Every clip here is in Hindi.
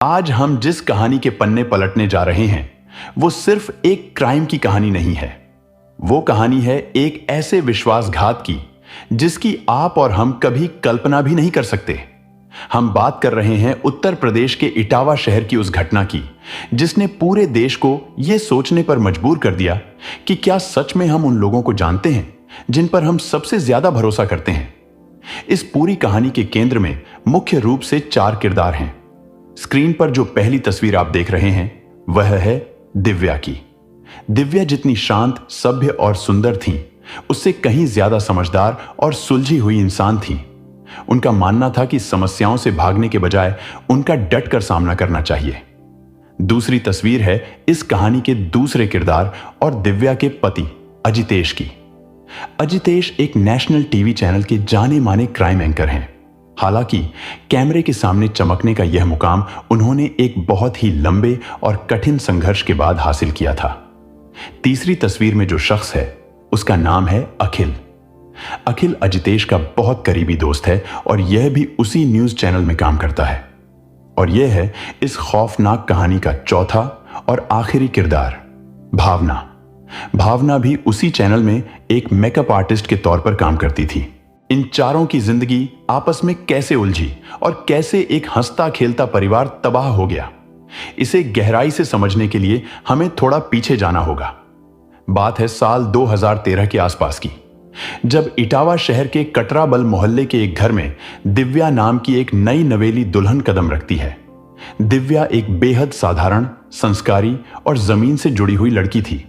आज हम जिस कहानी के पन्ने पलटने जा रहे हैं वो सिर्फ एक क्राइम की कहानी नहीं है। वो कहानी है एक ऐसे विश्वासघात की जिसकी आप और हम कभी कल्पना भी नहीं कर सकते। हम बात कर रहे हैं उत्तर प्रदेश के इटावा शहर की उस घटना की जिसने पूरे देश को यह सोचने पर मजबूर कर दिया कि क्या सच में हम उन लोगों को जानते हैं जिन पर हम सबसे ज्यादा भरोसा करते हैं। इस पूरी कहानी के केंद्र में मुख्य रूप से 4 किरदार हैं। स्क्रीन पर जो पहली तस्वीर आप देख रहे हैं वह है दिव्या की। दिव्या जितनी शांत, सभ्य और सुंदर थीं, उससे कहीं ज्यादा समझदार और सुलझी हुई इंसान थीं। उनका मानना था कि समस्याओं से भागने के बजाय उनका डटकर सामना करना चाहिए। दूसरी तस्वीर है इस कहानी के दूसरे किरदार और दिव्या के पति अजितेश की। अजितेश एक नेशनल टीवी चैनल के जाने माने क्राइम एंकर हैं। हालांकि कैमरे के सामने चमकने का यह मुकाम उन्होंने एक बहुत ही लंबे और कठिन संघर्ष के बाद हासिल किया था। तीसरी तस्वीर में जो शख्स है उसका नाम है अखिल। अखिल अजितेश का बहुत करीबी दोस्त है और यह भी उसी न्यूज चैनल में काम करता है। और यह है इस खौफनाक कहानी का चौथा और आखिरी किरदार, भावना। भावना भी उसी चैनल में एक मेकअप आर्टिस्ट के तौर पर काम करती थी। इन चारों की जिंदगी आपस में कैसे उलझी और कैसे एक हंसता खेलता परिवार तबाह हो गया, इसे गहराई से समझने के लिए हमें थोड़ा पीछे जाना होगा। बात है साल 2013 के आसपास की, जब इटावा शहर के कटराबल मोहल्ले के एक घर में दिव्या नाम की एक नई नवेली दुल्हन कदम रखती है। दिव्या एक बेहद साधारण, संस्कारी और जमीन से जुड़ी हुई लड़की थी।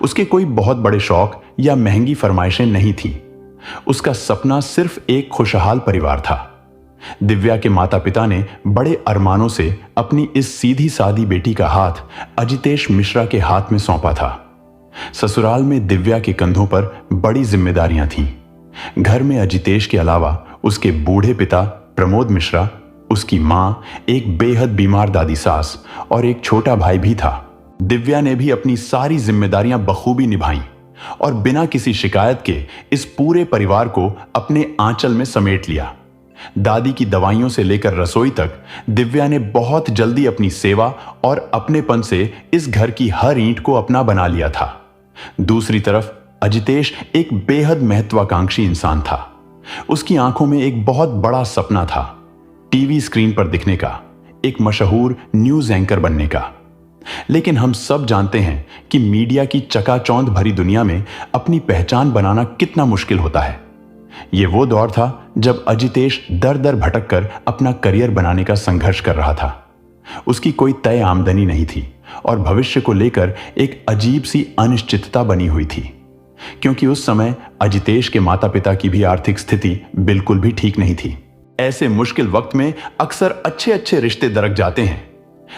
उसके कोई बहुत बड़े शौक या महंगी फरमाइशें नहीं थीं। उसका सपना सिर्फ एक खुशहाल परिवार था। दिव्या के माता पिता ने बड़े अरमानों से अपनी इस सीधी सादी बेटी का हाथ अजितेश मिश्रा के हाथ में सौंपा था। ससुराल में दिव्या के कंधों पर बड़ी जिम्मेदारियां थीं। घर में अजितेश के अलावा उसके बूढ़े पिता प्रमोद मिश्रा, उसकी मां, एक बेहद बीमार दादी सास और एक छोटा भाई भी था। दिव्या ने भी अपनी सारी जिम्मेदारियां बखूबी निभाई और बिना किसी शिकायत के इस पूरे परिवार को अपने आंचल में समेट लिया। दादी की दवाइयों से लेकर रसोई तक दिव्या ने बहुत जल्दी अपनी सेवा और अपनेपन से इस घर की हर ईंट को अपना बना लिया था। दूसरी तरफ अजितेश एक बेहद महत्वाकांक्षी इंसान था। उसकी आंखों में एक बहुत बड़ा सपना था, टीवी स्क्रीन पर दिखने का, एक मशहूर न्यूज एंकर बनने का। लेकिन हम सब जानते हैं कि मीडिया की चकाचौंध भरी दुनिया में अपनी पहचान बनाना कितना मुश्किल होता है। यह वो दौर था जब अजितेश दर दर भटक कर अपना करियर बनाने का संघर्ष कर रहा था। उसकी कोई तय आमदनी नहीं थी और भविष्य को लेकर एक अजीब सी अनिश्चितता बनी हुई थी, क्योंकि उस समय अजितेश के माता पिता की भी आर्थिक स्थिति बिल्कुल भी ठीक नहीं थी। ऐसे मुश्किल वक्त में अक्सर अच्छे अच्छे रिश्ते दरक जाते हैं,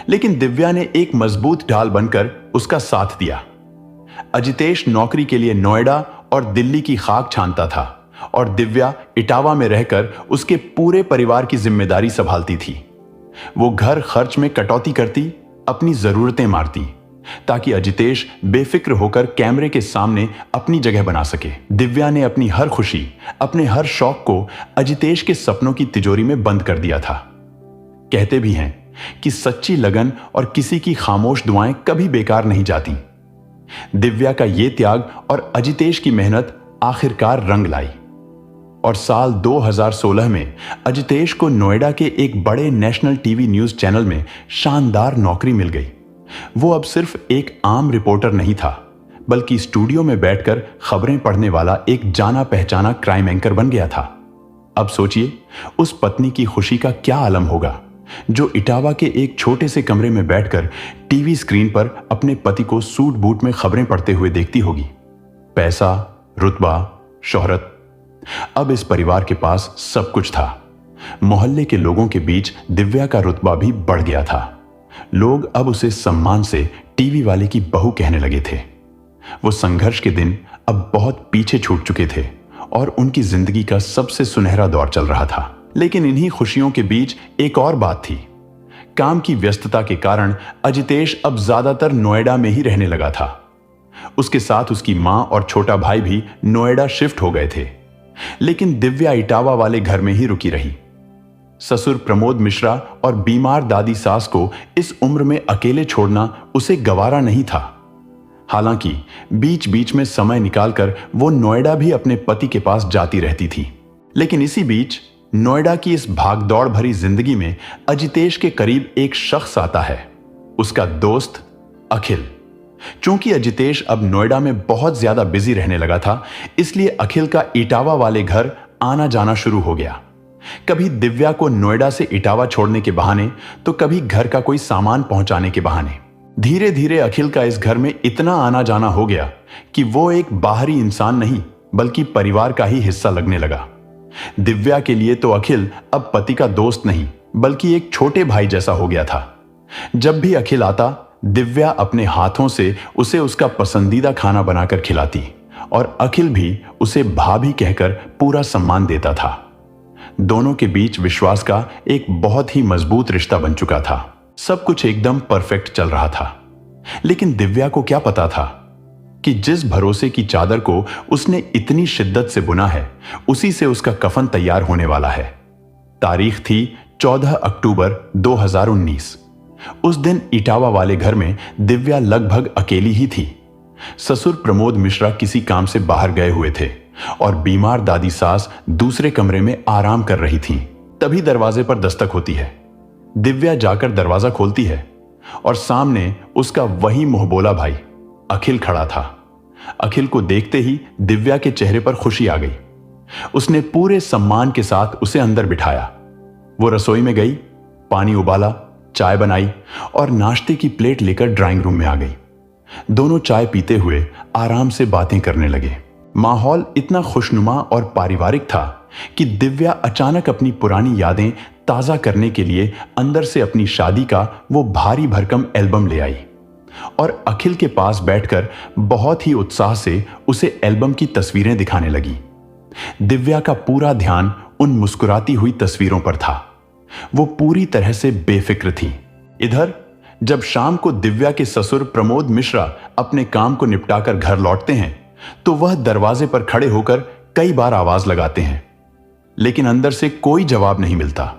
लेकिन दिव्या ने एक मजबूत ढाल बनकर उसका साथ दिया। अजितेश नौकरी के लिए नोएडा और दिल्ली की खाक छानता था और दिव्या इटावा में रहकर उसके पूरे परिवार की जिम्मेदारी संभालती थी। वो घर खर्च में कटौती करती, अपनी जरूरतें मारती, ताकि अजितेश बेफिक्र होकर कैमरे के सामने अपनी जगह बना सके। दिव्या ने अपनी हर खुशी, अपने हर शौक को अजितेश के सपनों की तिजोरी में बंद कर दिया था। कहते भी हैं कि सच्ची लगन और किसी की खामोश दुआएं कभी बेकार नहीं जाती। दिव्या का यह त्याग और अजितेश की मेहनत आखिरकार रंग लाई और साल 2016 में अजितेश को नोएडा के एक बड़े नेशनल टीवी न्यूज चैनल में शानदार नौकरी मिल गई। वो अब सिर्फ एक आम रिपोर्टर नहीं था, बल्कि स्टूडियो में बैठकर खबरें पढ़ने वाला एक जाना पहचाना क्राइम एंकर बन गया था। अब सोचिए उस पत्नी की खुशी का क्या आलम होगा जो इटावा के एक छोटे से कमरे में बैठकर टीवी स्क्रीन पर अपने पति को सूट बूट में खबरें पढ़ते हुए देखती होगी। पैसा, रुतबा, शोहरत, अब इस परिवार के पास सब कुछ था। मोहल्ले के लोगों के बीच दिव्या का रुतबा भी बढ़ गया था। लोग अब उसे सम्मान से टीवी वाले की बहू कहने लगे थे। वो संघर्ष के दिन अब बहुत पीछे छूट चुके थे और उनकी जिंदगी का सबसे सुनहरा दौर चल रहा था। लेकिन इन्हीं खुशियों के बीच एक और बात थी। काम की व्यस्तता के कारण अजितेश अब ज्यादातर नोएडा में ही रहने लगा था। उसके साथ उसकी मां और छोटा भाई भी नोएडा शिफ्ट हो गए थे, लेकिन दिव्या इटावा वाले घर में ही रुकी रही। ससुर प्रमोद मिश्रा और बीमार दादी सास को इस उम्र में अकेले छोड़ना उसे गवारा नहीं था। हालांकि बीच बीच में समय निकालकर वो नोएडा भी अपने पति के पास जाती रहती थी। लेकिन इसी बीच नोएडा की इस भागदौड़ भरी जिंदगी में अजितेश के करीब एक शख्स आता है, उसका दोस्त अखिल। चूंकि अजितेश अब नोएडा में बहुत ज्यादा बिजी रहने लगा था, इसलिए अखिल का इटावा वाले घर आना जाना शुरू हो गया। कभी दिव्या को नोएडा से इटावा छोड़ने के बहाने, तो कभी घर का कोई सामान पहुंचाने के बहाने। धीरे धीरे अखिल का इस घर में इतना आना जाना हो गया कि वो एक बाहरी इंसान नहीं बल्कि परिवार का ही हिस्सा लगने लगा। दिव्या के लिए तो अखिल अब पति का दोस्त नहीं बल्कि एक छोटे भाई जैसा हो गया था। जब भी अखिल आता, दिव्या अपने हाथों से उसे उसका पसंदीदा खाना बनाकर खिलाती और अखिल भी उसे भाभी कहकर पूरा सम्मान देता था। दोनों के बीच विश्वास का एक बहुत ही मजबूत रिश्ता बन चुका था। सब कुछ एकदम परफेक्ट चल रहा था। लेकिन दिव्या को क्या पता था कि जिस भरोसे की चादर को उसने इतनी शिद्दत से बुना है, उसी से उसका कफन तैयार होने वाला है। तारीख थी 14 अक्टूबर 2019। उस दिन इटावा वाले घर में दिव्या लगभग अकेली ही थी। ससुर प्रमोद मिश्रा किसी काम से बाहर गए हुए थे और बीमार दादी सास दूसरे कमरे में आराम कर रही थीं। तभी दरवाजे पर दस्तक होती है। दिव्या जाकर दरवाजा खोलती है और सामने उसका वही मुंहबोला भाई अखिल खड़ा था। अखिल को देखते ही दिव्या के चेहरे पर खुशी आ गई। उसने पूरे सम्मान के साथ उसे अंदर बिठाया। वो रसोई में गई, पानी उबाला, चाय बनाई और नाश्ते की प्लेट लेकर ड्राइंग रूम में आ गई। दोनों चाय पीते हुए आराम से बातें करने लगे। माहौल इतना खुशनुमा और पारिवारिक था कि दिव्या अचानक अपनी पुरानी यादें ताजा करने के लिए अंदर से अपनी शादी का वो भारी भरकम एल्बम ले आई और अखिल के पास बैठकर बहुत ही उत्साह से उसे एल्बम की तस्वीरें दिखाने लगी। दिव्या का पूरा ध्यान उन मुस्कुराती हुई तस्वीरों पर था। वो पूरी तरह से बेफिक्र थी। इधर जब शाम को दिव्या के ससुर प्रमोद मिश्रा अपने काम को निपटाकर घर लौटते हैं, तो वह दरवाजे पर खड़े होकर कई बार आवाज लगाते हैं, लेकिन अंदर से कोई जवाब नहीं मिलता।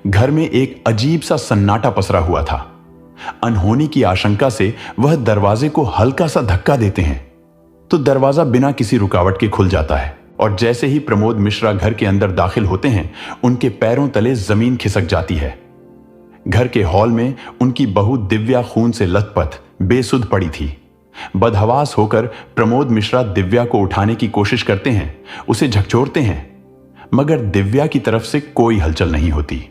घर में एक अजीब सा सन्नाटा पसरा हुआ था। अनहोनी की आशंका से वह दरवाजे को हल्का सा धक्का देते हैं तो दरवाजा बिना किसी रुकावट के खुल जाता है और जैसे ही प्रमोद मिश्रा घर के अंदर दाखिल होते हैं, उनके पैरों तले जमीन खिसक जाती है। घर के हॉल में उनकी बहू दिव्या खून से लथपथ बेसुध पड़ी थी। बदहवास होकर प्रमोद मिश्रा दिव्या को उठाने की कोशिश करते हैं, उसे झकझोरते हैं, मगर दिव्या की तरफ से कोई हलचल नहीं होती।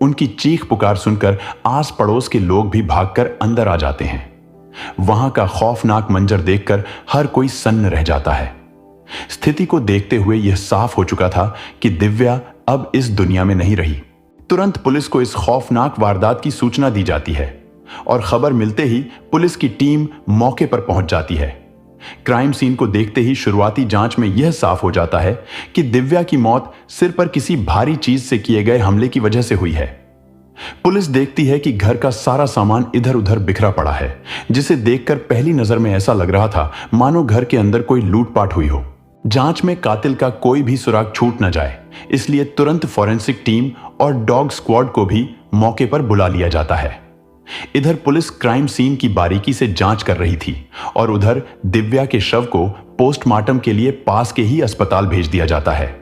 उनकी चीख पुकार सुनकर आस पड़ोस के लोग भी भागकर अंदर आ जाते हैं। वहां का खौफनाक मंजर देखकर हर कोई सन्न रह जाता है। स्थिति को देखते हुए यह साफ हो चुका था कि दिव्या अब इस दुनिया में नहीं रही। तुरंत पुलिस को इस खौफनाक वारदात की सूचना दी जाती है और खबर मिलते ही पुलिस की टीम मौके पर पहुंच जाती है। क्राइम सीन को देखते ही शुरुआती जांच में यह साफ हो जाता है कि दिव्या की मौत सिर पर किसी भारी चीज से किए गए हमले की वजह से हुई है। पुलिस देखती है कि घर का सारा सामान इधर उधर बिखरा पड़ा है, जिसे देखकर पहली नजर में ऐसा लग रहा था मानो घर के अंदर कोई लूटपाट हुई हो। जांच में कातिल का कोई भी सुराग छूट न जाए, इसलिए तुरंत फॉरेंसिक टीम और डॉग स्क्वाड को भी मौके पर बुला लिया जाता है। इधर पुलिस क्राइम सीन की बारीकी से जांच कर रही थी और उधर दिव्या के शव को पोस्टमार्टम के लिए पास के ही अस्पताल भेज दिया जाता है।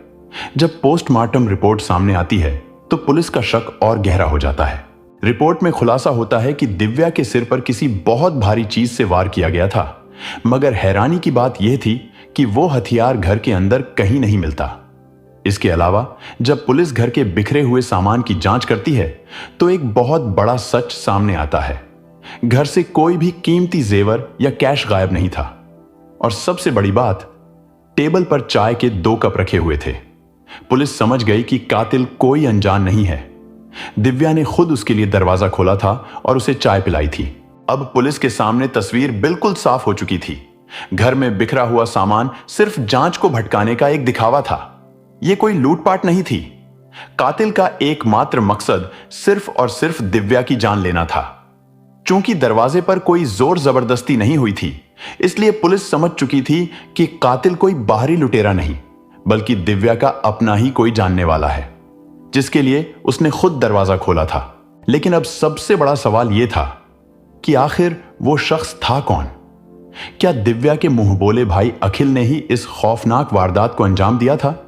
जब पोस्टमार्टम रिपोर्ट सामने आती है तो पुलिस का शक और गहरा हो जाता है। रिपोर्ट में खुलासा होता है कि दिव्या के सिर पर किसी बहुत भारी चीज से वार किया गया था, मगर हैरानी की बात यह थी कि वो हथियार घर के अंदर कहीं नहीं मिलता। इसके अलावा जब पुलिस घर के बिखरे हुए सामान की जांच करती है तो एक बहुत बड़ा सच सामने आता है। घर से कोई भी कीमती जेवर या कैश गायब नहीं था और सबसे बड़ी बात, टेबल पर चाय के 2 कप रखे हुए थे। पुलिस समझ गई कि कातिल कोई अनजान नहीं है। दिव्या ने खुद उसके लिए दरवाजा खोला था और उसे चाय पिलाई थी। अब पुलिस के सामने तस्वीर बिल्कुल साफ हो चुकी थी। घर में बिखरा हुआ सामान सिर्फ जांच को भटकाने का एक दिखावा था। यह कोई लूटपाट नहीं थी। कातिल का एकमात्र मकसद सिर्फ और सिर्फ दिव्या की जान लेना था। चूंकि दरवाजे पर कोई जोर जबरदस्ती नहीं हुई थी, इसलिए पुलिस समझ चुकी थी कि कातिल कोई बाहरी लुटेरा नहीं, बल्कि दिव्या का अपना ही कोई जानने वाला है। जिसके लिए उसने खुद दरवाजा खोला था। लेकिन अब सबसे बड़ा सवाल यह था कि आखिर वो शख्स था कौन? क्या दिव्या के मुंह बोले भाई अखिल ने ही इस खौफनाक वारदात को अंजाम दिया था,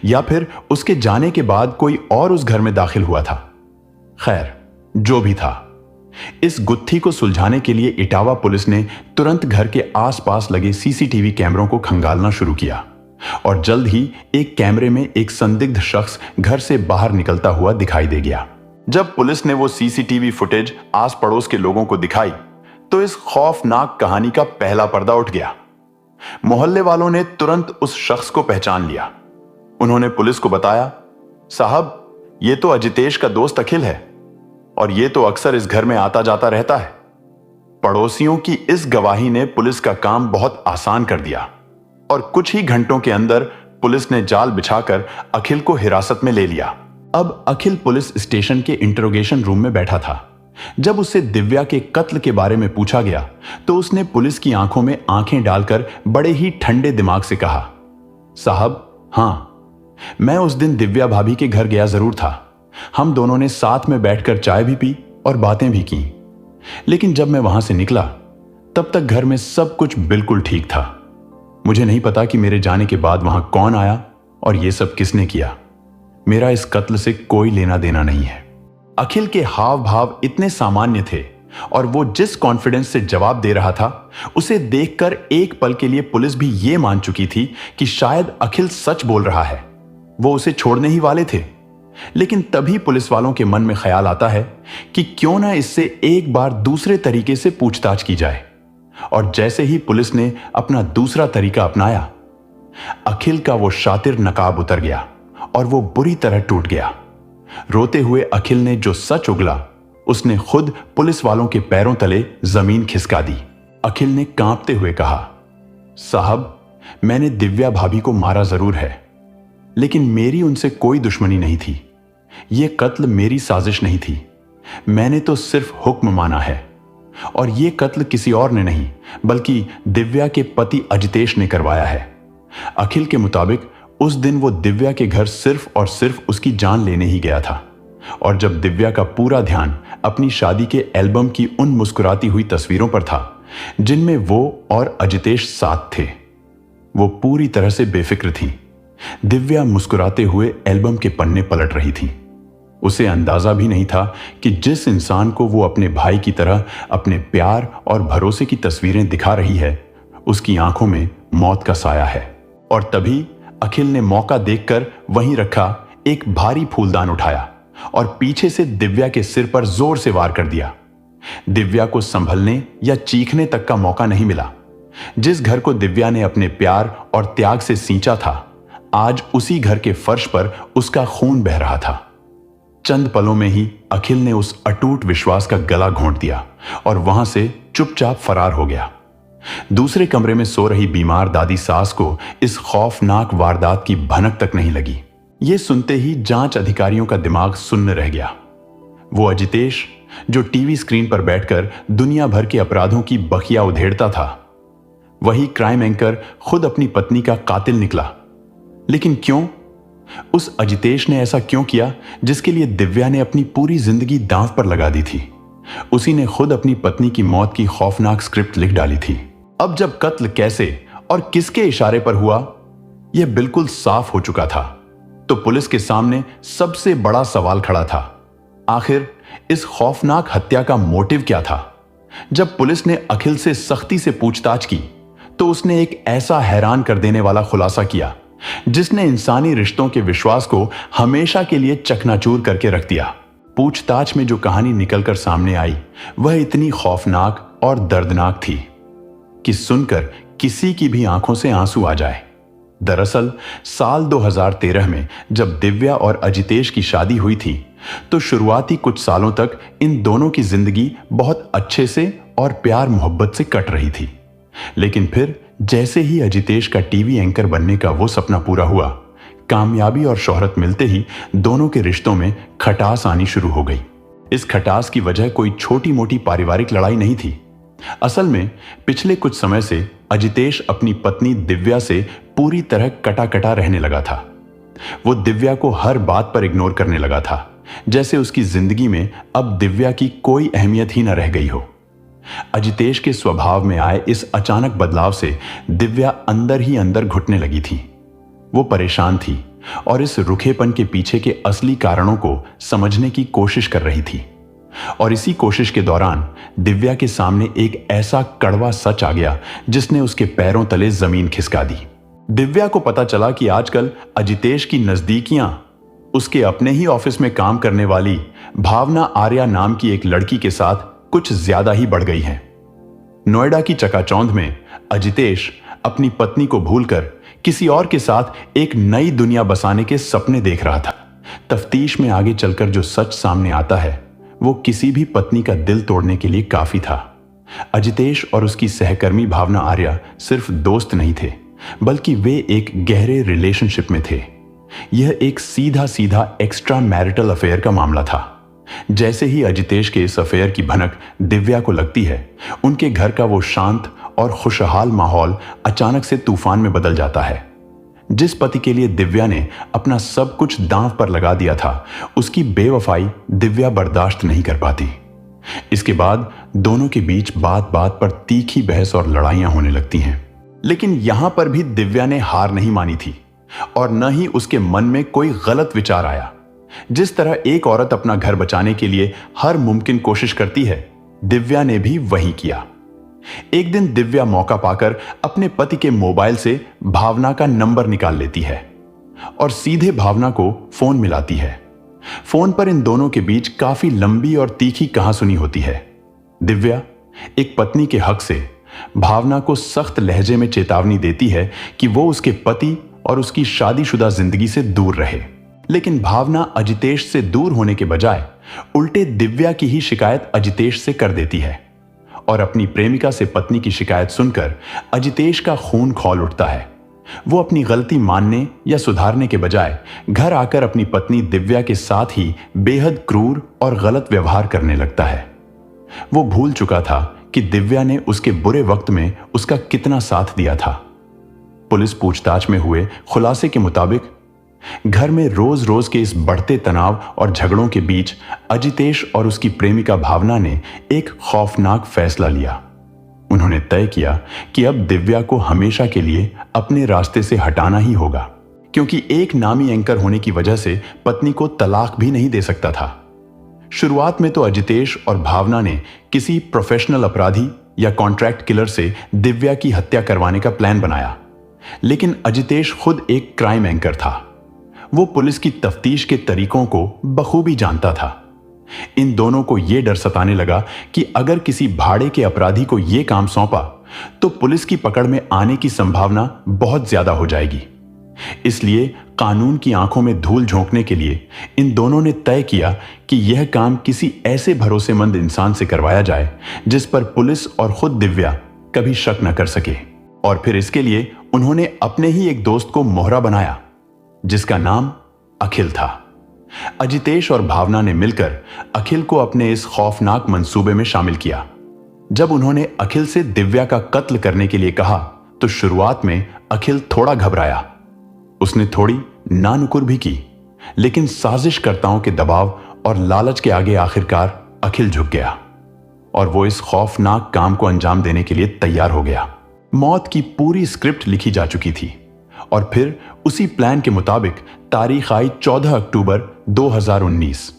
या फिर उसके जाने के बाद कोई और उस घर में दाखिल हुआ था? खैर, जो भी था, इस गुत्थी को सुलझाने के लिए इटावा पुलिस ने तुरंत घर के आसपास लगे सीसीटीवी कैमरों को खंगालना शुरू किया और जल्द ही एक कैमरे में एक संदिग्ध शख्स घर से बाहर निकलता हुआ दिखाई दे गया। जब पुलिस ने वो सीसीटीवी फुटेज आस पड़ोस के लोगों को दिखाई तो इस खौफनाक कहानी का पहला पर्दा उठ गया। मोहल्ले वालों ने तुरंत उस शख्स को पहचान लिया। उन्होंने पुलिस को बताया, साहब ये तो अजितेश का दोस्त अखिल है और ये तो अक्सर इस घर में आता जाता रहता है। पड़ोसियों की इस गवाही ने पुलिस का काम बहुत आसान कर दिया और कुछ ही घंटों के अंदर पुलिस ने जाल बिछाकर अखिल को हिरासत में ले लिया। अब अखिल पुलिस स्टेशन के इंटरोगेशन रूम में बैठा था। जब उससे दिव्या के कत्ल के बारे में पूछा गया तो उसने पुलिस की आंखों में आंखें डालकर बड़े ही ठंडे दिमाग से कहा, साहब हां, मैं उस दिन दिव्या भाभी के घर गया जरूर था। हम दोनों ने साथ में बैठकर चाय भी पी और बातें भी की। लेकिन जब मैं वहां से निकला तब तक घर में सब कुछ बिल्कुल ठीक था। मुझे नहीं पता कि मेरे जाने के बाद वहां कौन आया और यह सब किसने किया। मेरा इस कत्ल से कोई लेना देना नहीं है। अखिल के हाव भाव इतने सामान्य थे और वो जिस कॉन्फिडेंस से जवाब दे रहा था उसे देखकर एक पल के लिए पुलिस भी ये मान चुकी थी कि शायद अखिल सच बोल रहा है। वो उसे छोड़ने ही वाले थे। लेकिन तभी पुलिस वालों के मन में ख्याल आता है कि क्यों ना इससे एक बार दूसरे तरीके से पूछताछ की जाए। और जैसे ही पुलिस ने अपना दूसरा तरीका अपनाया, अखिल का वो शातिर नकाब उतर गया और वो बुरी तरह टूट गया। रोते हुए अखिल ने जो सच उगला उसने खुद पुलिस वालों के पैरों तले जमीन खिसका दी। अखिल ने कांपते हुए कहा, साहब मैंने दिव्या भाभी को मारा जरूर है, लेकिन मेरी उनसे कोई दुश्मनी नहीं थी। यह कत्ल मेरी साजिश नहीं थी। मैंने तो सिर्फ हुक्म माना है और यह कत्ल किसी और ने नहीं बल्कि दिव्या के पति अजितेश ने करवाया है। अखिल के मुताबिक उस दिन वो दिव्या के घर सिर्फ और सिर्फ उसकी जान लेने ही गया था और जब दिव्या का पूरा ध्यान अपनी शादी के एल्बम की उन मुस्कुराती हुई तस्वीरों पर था जिनमें वो और अजितेश साथ थे, वो पूरी तरह से बेफिक्र थी। दिव्या मुस्कुराते हुए एल्बम के पन्ने पलट रही थी। उसे अंदाजा भी नहीं था कि जिस इंसान को वो अपने भाई की तरह अपने प्यार और भरोसे की तस्वीरें दिखा रही है उसकी आंखों में मौत का साया है। और तभी अखिल ने मौका देखकर वहीं रखा एक भारी फूलदान उठाया और पीछे से दिव्या के सिर पर जोर से वार कर दिया। दिव्या को संभलने या चीखने तक का मौका नहीं मिला। जिस घर को दिव्या ने अपने प्यार और त्याग से सींचा था, आज उसी घर के फर्श पर उसका खून बह रहा था। चंद पलों में ही अखिल ने उस अटूट विश्वास का गला घोंट दिया और वहां से चुपचाप फरार हो गया। दूसरे कमरे में सो रही बीमार दादी सास को इस खौफनाक वारदात की भनक तक नहीं लगी। यह सुनते ही जांच अधिकारियों का दिमाग सुन्न रह गया। वो अजितेश जो टीवी स्क्रीन पर बैठकर दुनिया भर के अपराधों की बखिया उधेड़ता था, वही क्राइम एंकर खुद अपनी पत्नी का कातिल निकला। लेकिन क्यों? उस अजितेश ने ऐसा क्यों किया जिसके लिए दिव्या ने अपनी पूरी जिंदगी दांव पर लगा दी थी? उसी ने खुद अपनी पत्नी की मौत की खौफनाक स्क्रिप्ट लिख डाली थी। अब जब कत्ल कैसे और किसके इशारे पर हुआ यह बिल्कुल साफ हो चुका था, तो पुलिस के सामने सबसे बड़ा सवाल खड़ा था, आखिर इस खौफनाक हत्या का मोटिव क्या था? जब पुलिस ने अखिल से सख्ती से पूछताछ की तो उसने एक ऐसा हैरान कर देने वाला खुलासा किया जिसने इंसानी रिश्तों के विश्वास को हमेशा के लिए चकनाचूर करके रख दिया। पूछताछ में जो कहानी निकलकर सामने आई वह इतनी खौफनाक और दर्दनाक थी कि सुनकर किसी की भी आंखों से आंसू आ जाए। दरअसल साल 2013 में जब दिव्या और अजितेश की शादी हुई थी तो शुरुआती कुछ सालों तक इन दोनों की जिंदगी बहुत अच्छे से और प्यार मोहब्बत से कट रही थी। लेकिन फिर जैसे ही अजितेश का टीवी एंकर बनने का वो सपना पूरा हुआ, कामयाबी और शोहरत मिलते ही दोनों के रिश्तों में खटास आनी शुरू हो गई। इस खटास की वजह कोई छोटी मोटी पारिवारिक लड़ाई नहीं थी। असल में पिछले कुछ समय से अजितेश अपनी पत्नी दिव्या से पूरी तरह कटा कटा रहने लगा था। वो दिव्या को हर बात पर इग्नोर करने लगा था, जैसे उसकी जिंदगी में अब दिव्या की कोई अहमियत ही न रह गई हो। अजितेश के स्वभाव में आए इस अचानक बदलाव से दिव्या अंदर ही अंदर घुटने लगी थी। वो परेशान थी और इस रुखेपन के पीछे के असली कारणों को समझने की कोशिश कर रही थी। और इसी कोशिश के दौरान दिव्या के सामने एक ऐसा कड़वा सच आ गया जिसने उसके पैरों तले जमीन खिसका दी। दिव्या को पता चला कि आजकल अजितेश की नजदीकियां उसके अपने ही ऑफिस में काम करने वाली भावना आर्या नाम की एक लड़की के साथ कुछ ज्यादा ही बढ़ गई हैं। नोएडा की चकाचौंध में अजितेश अपनी पत्नी को भूलकर किसी और के साथ एक नई दुनिया बसाने के सपने देख रहा था। तफ्तीश में आगे चलकर जो सच सामने आता है वो किसी भी पत्नी का दिल तोड़ने के लिए काफी था। अजितेश और उसकी सहकर्मी भावना आर्या सिर्फ दोस्त नहीं थे, बल्कि वे एक गहरे रिलेशनशिप में थे। यह एक सीधा सीधा एक्स्ट्रा मैरिटल अफेयर का मामला था। जैसे ही अजितेश के इस अफेयर की भनक दिव्या को लगती है, उनके घर का वो शांत और खुशहाल माहौल अचानक से तूफान में बदल जाता है। जिस पति के लिए दिव्या ने अपना सब कुछ दांव पर लगा दिया था, उसकी बेवफाई दिव्या बर्दाश्त नहीं कर पाती। इसके बाद दोनों के बीच बात बात पर तीखी बहस और लड़ाइयां होने लगती हैं। लेकिन यहां पर भी दिव्या ने हार नहीं मानी थी और न ही उसके मन में कोई गलत विचार आया। जिस तरह एक औरत अपना घर बचाने के लिए हर मुमकिन कोशिश करती है, दिव्या ने भी वही किया। एक दिन दिव्या मौका पाकर अपने पति के मोबाइल से भावना का नंबर निकाल लेती है और सीधे भावना को फोन मिलाती है। फोन पर इन दोनों के बीच काफी लंबी और तीखी कहासुनी होती है। दिव्या एक पत्नी के हक से भावना को सख्त लहजे में चेतावनी देती है कि वो उसके पति और उसकी शादीशुदा जिंदगी से दूर रहे। लेकिन भावना अजितेश से दूर होने के बजाय उल्टे दिव्या की ही शिकायत अजितेश से कर देती है और अपनी प्रेमिका से पत्नी की शिकायत सुनकर अजितेश का खून खौल उठता है। वो अपनी गलती मानने या सुधारने के बजाय घर आकर अपनी पत्नी दिव्या के साथ ही बेहद क्रूर और गलत व्यवहार करने लगता है। वो भूल चुका था कि दिव्या ने उसके बुरे वक्त में उसका कितना साथ दिया था। पुलिस पूछताछ में हुए खुलासे के मुताबिक घर में रोज रोज के इस बढ़ते तनाव और झगड़ों के बीच अजितेश और उसकी प्रेमिका भावना ने एक खौफनाक फैसला लिया। उन्होंने तय किया कि अब दिव्या को हमेशा के लिए अपने रास्ते से हटाना ही होगा, क्योंकि एक नामी एंकर होने की वजह से पत्नी को तलाक भी नहीं दे सकता था। शुरुआत में तो अजितेश और भावना ने किसी प्रोफेशनल अपराधी या कॉन्ट्रैक्ट किलर से दिव्या की हत्या करवाने का प्लान बनाया, लेकिन अजितेश खुद एक क्राइम एंकर था। वो पुलिस की तफ्तीश के तरीकों को बखूबी जानता था। इन दोनों को यह डर सताने लगा कि अगर किसी भाड़े के अपराधी को यह काम सौंपा तो पुलिस की पकड़ में आने की संभावना बहुत ज्यादा हो जाएगी। इसलिए कानून की आंखों में धूल झोंकने के लिए इन दोनों ने तय किया कि यह काम किसी ऐसे भरोसेमंद इंसान से करवाया जाए जिस पर पुलिस और खुद दिव्या कभी शक न कर सके। और फिर इसके लिए उन्होंने अपने ही एक दोस्त को मोहरा बनाया जिसका नाम अखिल था। अजितेश और भावना ने मिलकर अखिल को अपने इस खौफनाक मंसूबे में शामिल किया। जब उन्होंने अखिल से दिव्या का कत्ल करने के लिए कहा तो शुरुआत में अखिल थोड़ा घबराया। उसने थोड़ी नानुकुर भी की, लेकिन साजिशकर्ताओं के दबाव और लालच के आगे आखिरकार अखिल झुक गया और वो इस खौफनाक काम को अंजाम देने के लिए तैयार हो गया। मौत की पूरी स्क्रिप्ट लिखी जा चुकी थी और फिर उसी प्लान के मुताबिक तारीख आई 14 अक्टूबर 2019।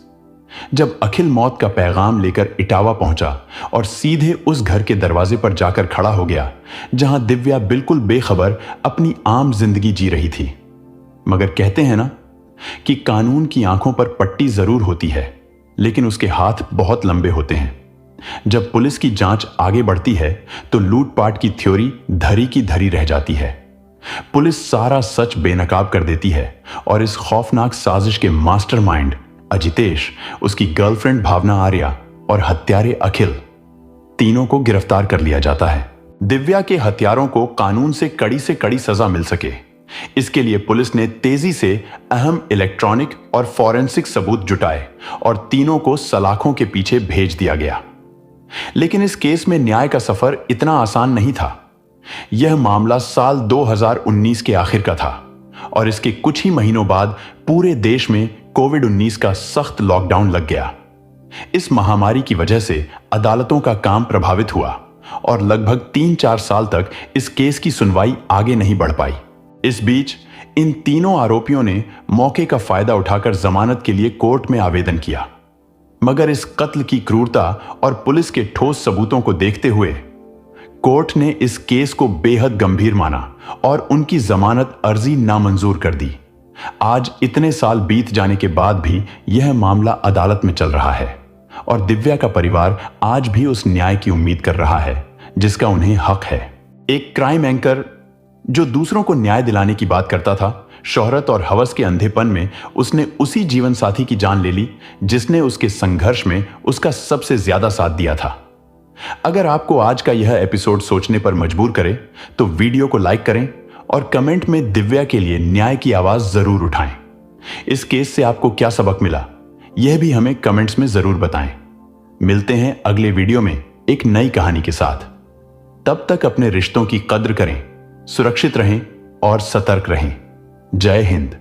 जब अखिल मौत का पैगाम लेकर इटावा पहुंचा और सीधे उस घर के दरवाजे पर जाकर खड़ा हो गया जहां दिव्या बिल्कुल बेखबर अपनी आम जिंदगी जी रही थी। मगर कहते हैं ना कि कानून की आंखों पर पट्टी जरूर होती है, लेकिन उसके हाथ बहुत लंबे होते हैं। जब पुलिस की जांच आगे बढ़ती है तो लूटपाट की थ्योरी धरी की धरी रह जाती है। पुलिस सारा सच बेनकाब कर देती है और इस खौफनाक साजिश के मास्टरमाइंड अजितेश, उसकी गर्लफ्रेंड भावना आर्या और हत्यारे अखिल, तीनों को गिरफ्तार कर लिया जाता है। दिव्या के हत्यारों को कानून से कड़ी सजा मिल सके, इसके लिए पुलिस ने तेजी से अहम इलेक्ट्रॉनिक और फॉरेंसिक सबूत जुटाए और तीनों को सलाखों के पीछे भेज दिया गया। लेकिन इस केस में न्याय का सफर इतना आसान नहीं था। यह मामला साल 2019 के आखिर का था और इसके कुछ ही महीनों बाद पूरे देश में कोविड-19 का सख्त लॉकडाउन लग गया। इस महामारी की वजह से अदालतों का काम प्रभावित हुआ और लगभग 3-4 साल तक इस केस की सुनवाई आगे नहीं बढ़ पाई। इस बीच इन तीनों आरोपियों ने मौके का फायदा उठाकर जमानत के लिए कोर्ट में आवेदन किया, मगर इस कत्ल की क्रूरता और पुलिस के ठोस सबूतों को देखते हुए कोर्ट ने इस केस को बेहद गंभीर माना और उनकी जमानत अर्जी नामंजूर कर दी। आज इतने साल बीत जाने के बाद भी यह मामला अदालत में चल रहा है और दिव्या का परिवार आज भी उस न्याय की उम्मीद कर रहा है जिसका उन्हें हक है। एक क्राइम एंकर जो दूसरों को न्याय दिलाने की बात करता था, शोहरत और हवस के अंधेपन में उसने उसी जीवन साथी की जान ले ली जिसने उसके संघर्ष में उसका सबसे ज्यादा साथ दिया था। अगर आपको आज का यह एपिसोड सोचने पर मजबूर करे तो वीडियो को लाइक करें और कमेंट में दिव्या के लिए न्याय की आवाज जरूर उठाएं। इस केस से आपको क्या सबक मिला, यह भी हमें कमेंट्स में जरूर बताएं। मिलते हैं अगले वीडियो में एक नई कहानी के साथ। तब तक अपने रिश्तों की कद्र करें, सुरक्षित रहें और सतर्क रहें। जय हिंद।